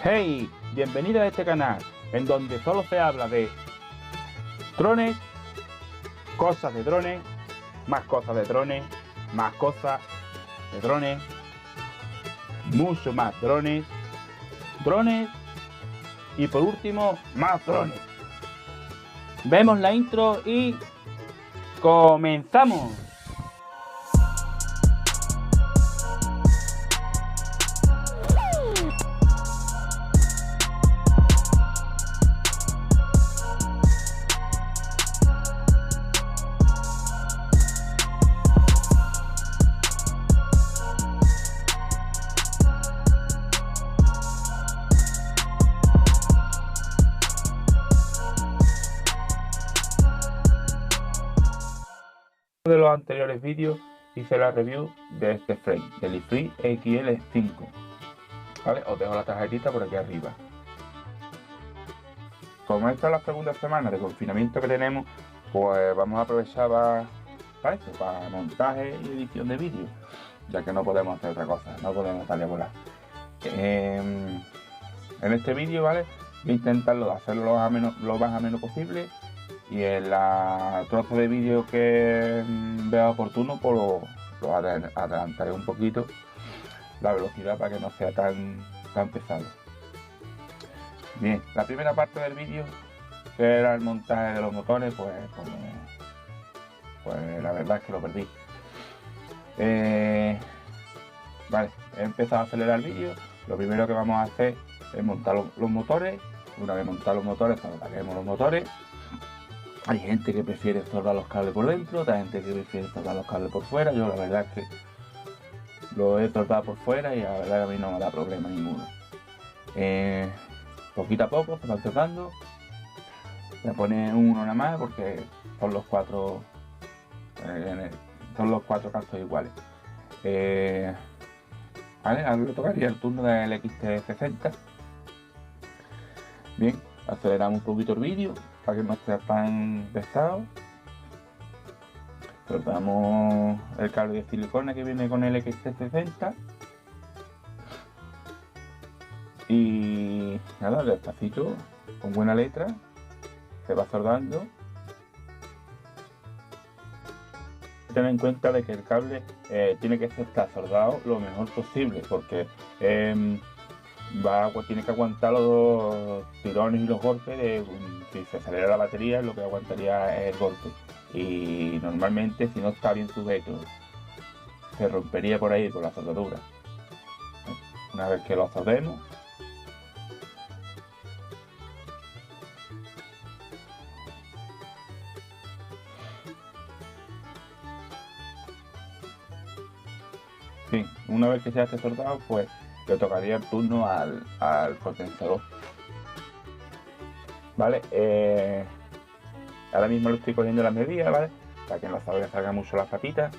Hey, bienvenido a este canal, en donde solo se habla de drones, cosas de drones, más cosas de drones, más cosas de drones, mucho más drones, y por último, más drones. Vemos la intro y comenzamos. De los anteriores vídeos hice la review de este frame, del iFree XL5, ¿vale? Os dejo la tarjetita por aquí arriba. Como esta es la segunda semana de confinamiento que tenemos, pues vamos a aprovechar para eso, para montaje y edición de vídeos, ya que no podemos hacer otra cosa, no podemos salir a volar. En este vídeo, ¿vale? Voy a intentarlo hacerlo lo más ameno posible, y en la trozo de vídeo que vea oportuno, pues lo adelantaré un poquito la velocidad para que no sea tan pesado. Bien, la primera parte del vídeo, que era el montaje de los motores, pues la verdad es que lo perdí. Vale, he empezado a acelerar el vídeo. Lo primero que vamos a hacer es montar los motores. Una vez montados los motores, soldaremos los motores. Hay gente que prefiere soldar los cables por dentro, otra gente que prefiere soldar los cables por fuera. Yo la verdad es que lo he soldado por fuera y la verdad que a mí no me da problema ninguno. Poquito a poco se van soldando. Voy a poner uno nada más porque son los cuatro cascos iguales. Vale, ahora le tocaría el turno del XT60. Bien, aceleramos un poquito el vídeo para que no sea tan pesado. Soltamos el cable de silicona que viene con el XT60 y nada, despacito, con buena letra, se va soldando. Ten en cuenta de que el cable tiene que estar soldado lo mejor posible, porque tiene que aguantar los tirones y los golpes. Si se acelera la batería, lo que aguantaría es el golpe, y normalmente si no está bien sujeto se rompería por ahí por la soldadura. Una vez que lo soldemos, sí, una vez que se esté soldado, pues le tocaría el turno al condensador. Vale, ahora mismo lo estoy cogiendo las medidas, ¿vale? Para que no salga mucho las patitas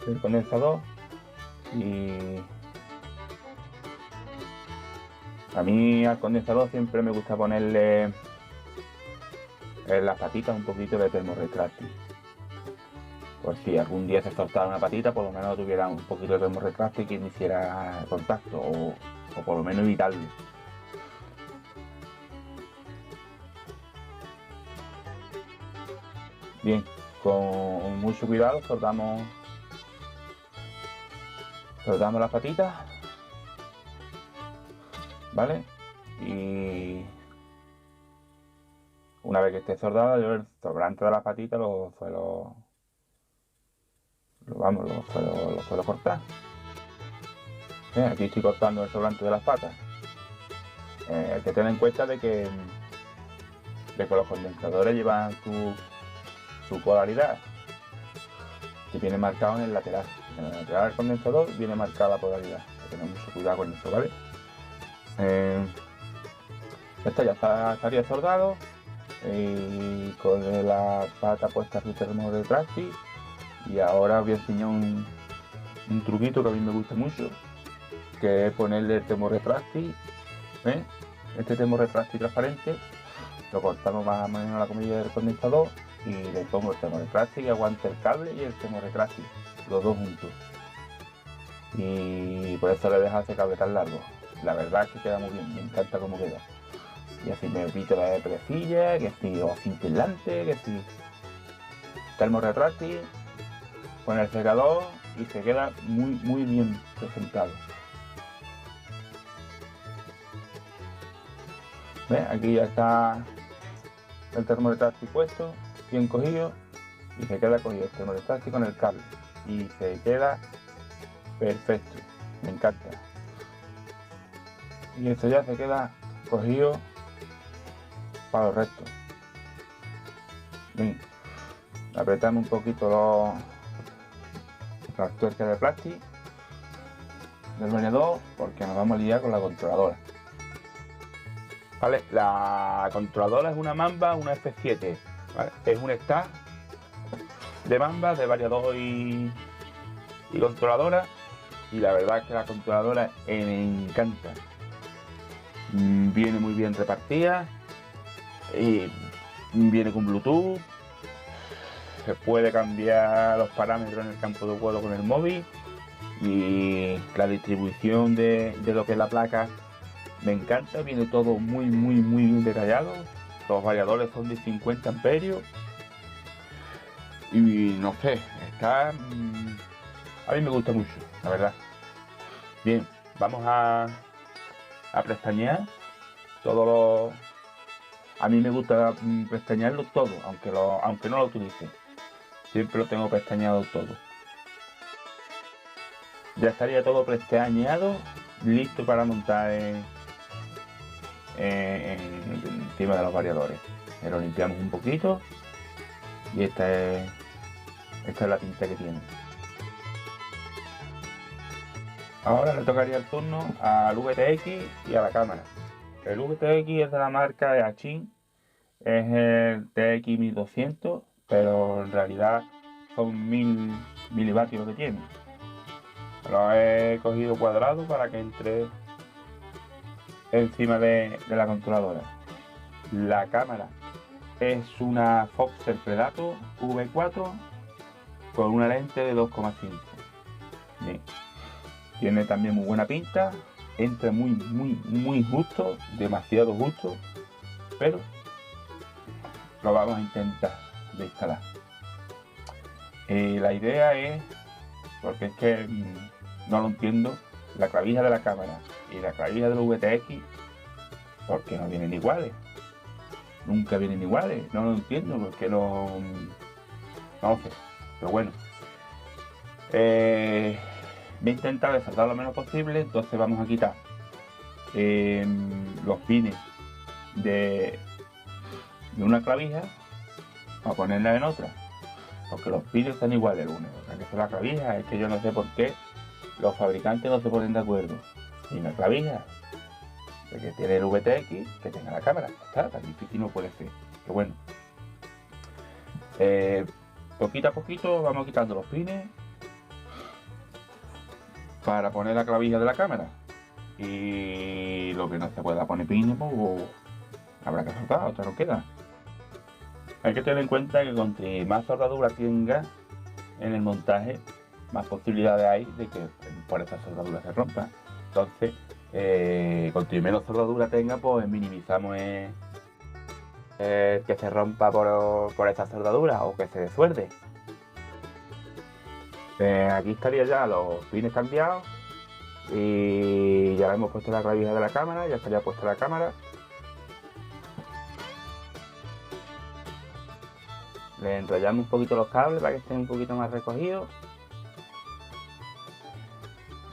del condensador. Y a mí al condensador siempre me gusta ponerle en las patitas un poquito de termorretráctil. Pues si algún día se soltara una patita, por lo menos tuviera un poquito de termorretráctil que no hiciera contacto, o por lo menos evitarlo. Bien, con mucho cuidado soldamos las patitas, ¿vale? Y una vez que esté soldada, yo el sobrante de las patitas lo suelo cortar. Aquí estoy cortando el sobrante de las patas. Hay que tener en cuenta de que los condensadores llevan su polaridad, que viene marcado en el lateral. En el lateral del condensador viene marcada la polaridad. Hay que tener mucho cuidado con eso, ¿vale? Esto ya estaría soldado, y con la pata puesta su termorretráctil. Y ahora os voy a enseñar un truquito que a mí me gusta mucho, que es ponerle el termorretráctil. Este termorretráctil transparente lo cortamos más o menos a la comilla del condensador y le pongo el termorretráctil que aguante el cable y el termorretráctil, los dos juntos. Y por eso le deja ese cable tan largo. la verdad es que queda muy bien, me encanta cómo queda. Y así me evito la presilla, que si o cintilante, que si termo retráctil, con el secador y se queda muy bien presentado. ¿Ves? Aquí ya está el termo retráctil puesto, bien cogido, y se queda cogido el termo retráctil con el cable y se queda perfecto, me encanta. Y esto ya se queda cogido para los restos. Bien, apretamos un poquito las tuercas de plástico del variador porque nos vamos a liar con la controladora. Vale, la controladora es una Mamba, una F7, ¿vale? Es un stack de Mamba, de variador y controladora, y la verdad es que la controladora me encanta. Viene muy bien repartida, y viene con Bluetooth, se puede cambiar los parámetros en el campo de juego con el móvil, y la distribución de lo que es la placa me encanta, viene todo muy bien detallado. Los variadores son de 50 amperios y no sé, está a mí me gusta mucho, la verdad. Bien, vamos a pestañear todo lo... A mí me gusta pestañearlo todo, aunque no lo utilice, siempre lo tengo pestañeado todo. Ya estaría todo pestañeado, listo para montar encima de los variadores. Lo limpiamos un poquito y esta es la pinta que tiene. Ahora le tocaría el turno al VTX y a la cámara. El VTX es de la marca de Achin, es el TX 1200, pero en realidad son 1000 milivatios que tiene. Lo he cogido cuadrado para que entre encima de la controladora. La cámara es una Foxer Predator V4 con una lente de 2,5. Bien, tiene también muy buena pinta, entra muy justo, demasiado justo, pero lo vamos a intentar de instalar. La idea es, porque es que no lo entiendo, la clavija de la cámara y la clavija del VTX, porque no vienen iguales. Nunca vienen iguales, no lo entiendo, porque no sé, pero bueno. Voy a intentar desarmar lo menos posible, entonces vamos a quitar los pines de una clavija para ponerla en otra, porque los pines están iguales uno, que es la clavija. Es que yo no sé por qué los fabricantes no se ponen de acuerdo. Y la clavija de que tiene el VTX, que tenga la cámara, está tan difícil no puede ser. Pero bueno, poquito a poquito vamos quitando los pines para poner la clavija de la cámara, y lo que no se pueda poner pines, pues habrá que soltar, otra no queda. Hay que tener en cuenta que cuanto más soldadura tenga en el montaje, más posibilidades hay de que por esa soldadura se rompa. Entonces, cuanto menos soldadura tenga, pues minimizamos que se rompa por esa soldadura o que se desuerde. Aquí estaría ya los pines cambiados y ya le hemos puesto la clavija de la cámara, ya estaría puesta la cámara. Le enrollamos un poquito los cables para que estén un poquito más recogidos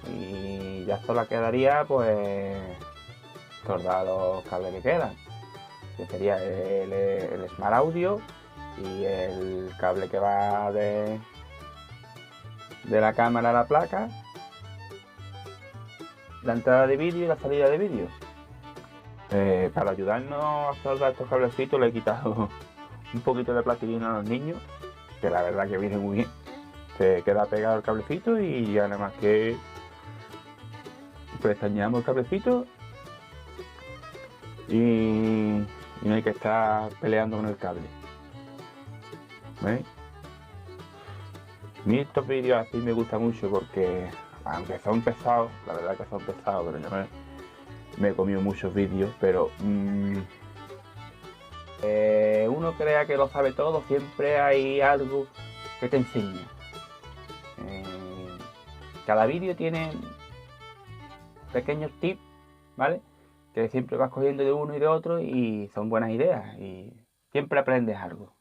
y ya solo quedaría pues soldar los cables que quedan, que sería el Smart Audio y el cable que va de la cámara a la placa, la entrada de vídeo y la salida de vídeo. Para ayudarnos a soldar estos cablecitos le he quitado un poquito de plastilina a los niños, que la verdad que viene muy bien. Se queda pegado el cablecito y ya nada más que pestañeamos el cablecito y no hay que estar peleando con el cable. ¿Veis? A mí estos vídeos así me gustan mucho porque, aunque son pesados, la verdad que son pesados, pero me he comido muchos vídeos, pero uno crea que lo sabe todo, siempre hay algo que te enseña. Cada vídeo tiene pequeños tips, ¿vale? Que siempre vas cogiendo de uno y de otro y son buenas ideas y siempre aprendes algo.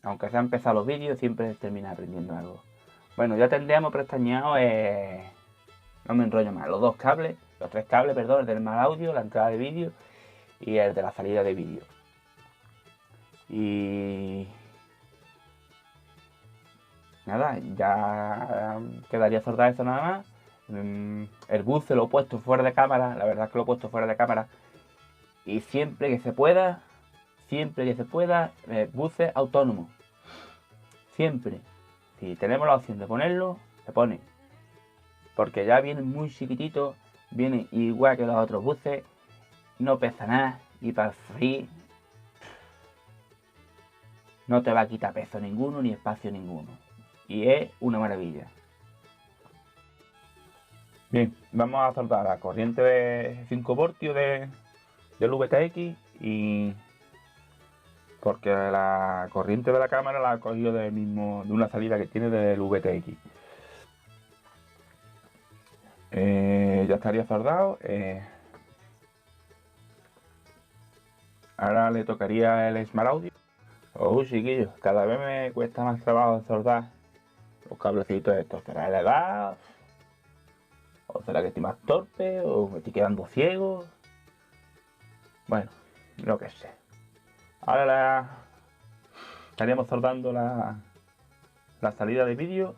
Aunque se han empezado los vídeos, siempre terminas aprendiendo algo. Bueno, ya tendríamos prestañado, no me enrollo más, los tres cables, perdón, el del mal audio, la entrada de vídeo y el de la salida de vídeo. Y nada, ya quedaría soldar eso nada más. El buce lo he puesto fuera de cámara, la verdad es que lo he puesto fuera de cámara. Y siempre que se pueda, buce autónomo. Siempre. Si tenemos la opción de ponerlo, se pone. Porque ya vienen muy chiquititos, vienen igual que los otros buses, no pesa nada y para el free no te va a quitar peso ninguno ni espacio ninguno. Y es una maravilla. Bien, vamos a soltar la corriente de 5 voltios del VTX y porque la corriente de la cámara la ha cogido de una salida que tiene del VTX. Ya estaría soldado. Ahora le tocaría el Smart Audio. Chiquillos, cada vez me cuesta más trabajo soldar los cablecitos estos. ¿Será la edad? ¿O será que estoy más torpe? ¿O me estoy quedando ciego? Bueno, lo que sé. Ahora estaríamos soldando la salida de vídeo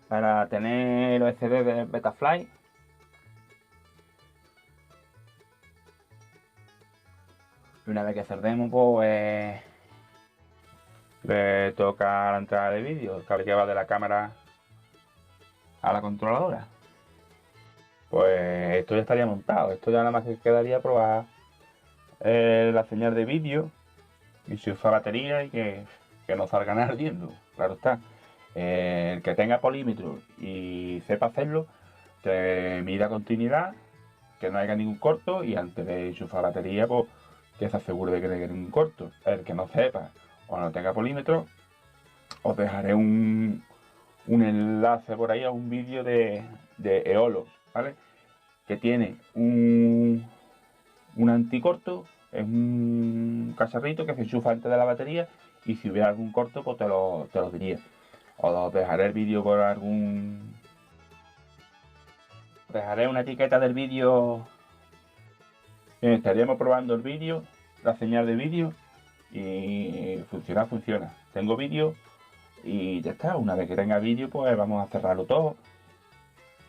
para tener los SD de Betaflight. Y una vez que soldemos, pues le toca la entrada de vídeo, el cable que va de la cámara a la controladora. Pues esto ya estaría montado. Esto ya nada más que quedaría probar la señal de vídeo y si usa batería y que no salgan ardiendo. Claro está. El que tenga polímetro y sepa hacerlo, que mida continuidad, que no haya ningún corto y antes de enchufar batería, pues que se asegure de que no haya ningún corto. El que no sepa o no tenga polímetro, os dejaré un enlace por ahí a un vídeo de Eolos, ¿vale? Que tiene un anticorto, es un cacharrito que se enchufa antes de la batería y si hubiera algún corto, pues te lo diría. Os dejaré el vídeo por algún... Dejaré una etiqueta del vídeo. Estaríamos probando el vídeo, la señal de vídeo y funciona. Tengo vídeo y ya está. Una vez que tenga vídeo, pues vamos a cerrarlo todo.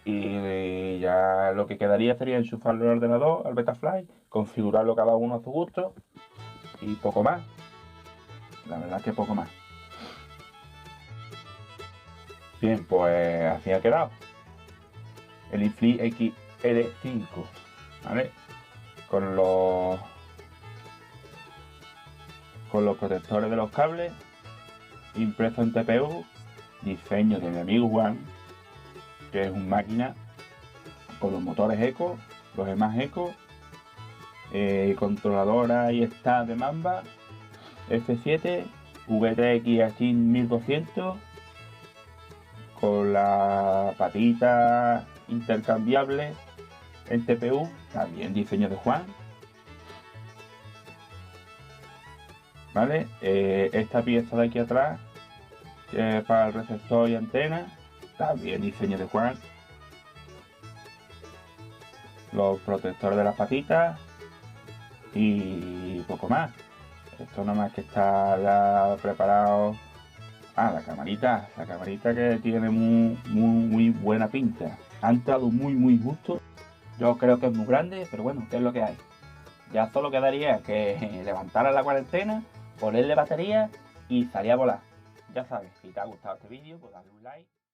Y ya lo que quedaría sería enchufarlo al ordenador, al Betaflight, configurarlo cada uno a su gusto y poco más. La verdad es que poco más. Bien, pues así ha quedado el iFleet XL5, ¿vale? Con los protectores de los cables, impreso en TPU, diseño de mi amigo Juan, que es un máquina, con los motores Eco, los EMAG Eco, controladora y está de Mamba F7, VTX 1200, con la patita intercambiable en TPU, también diseño de Juan. ¿Vale? Esta pieza de aquí atrás, que es para el receptor y antena, también diseño de Juan. Los protectores de las patitas y poco más. Esto nada más que está ya preparado. La camarita que tiene muy buena pinta. Ha entrado muy justo. Yo creo que es muy grande, pero bueno, ¿qué es lo que hay? Ya solo quedaría que levantar la cuarentena, ponerle batería y salir a volar. Ya sabes, si te ha gustado este vídeo, pues dale un like.